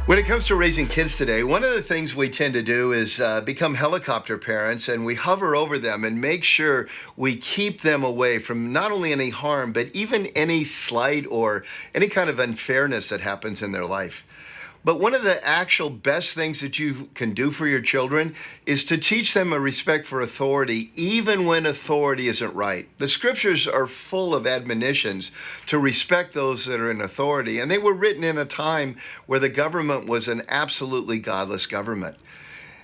When it comes to raising kids today, one of the things we tend to do is become helicopter parents, and we hover over them and make sure we keep them away from not only any harm, but even any slight or any kind of unfairness that happens in their life. But one of the actual best things that you can do for your children is to teach them a respect for authority, even when authority isn't right. The scriptures are full of admonitions to respect those that are in authority, and they were written in a time where the government was an absolutely godless government.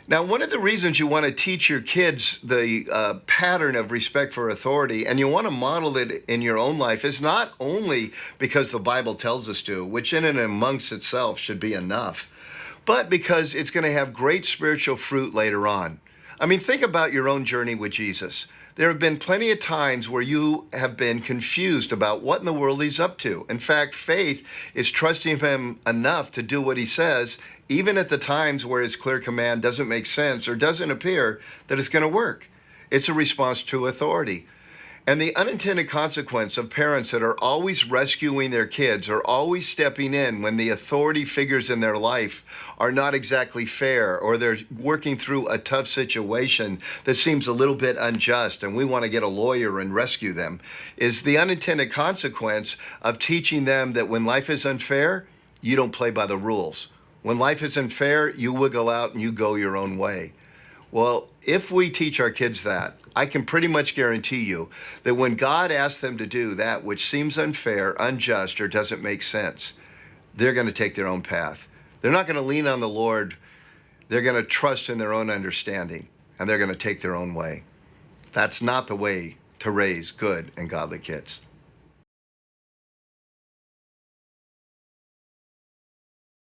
Now, one of the reasons you want to teach your kids the pattern of respect for authority, and you want to model it in your own life, is not only because the Bible tells us to, which in and amongst itself should be enough, but because it's going to have great spiritual fruit later on. I mean, think about your own journey with Jesus. There have been plenty of times where you have been confused about what in the world he's up to. In fact, faith is trusting him enough to do what he says, even at the times where his clear command doesn't make sense or doesn't appear that it's going to work. It's a response to authority. And the unintended consequence of parents that are always rescuing their kids or always stepping in when the authority figures in their life are not exactly fair, or they're working through a tough situation that seems a little bit unjust and we want to get a lawyer and rescue them, is the unintended consequence of teaching them that when life is unfair, you don't play by the rules. When life is unfair, you wiggle out and you go your own way. Well, if we teach our kids that, I can pretty much guarantee you that when God asks them to do that which seems unfair, unjust, or doesn't make sense, they're going to take their own path. They're not going to lean on the Lord. They're going to trust in their own understanding, and they're going to take their own way. That's not the way to raise good and godly kids.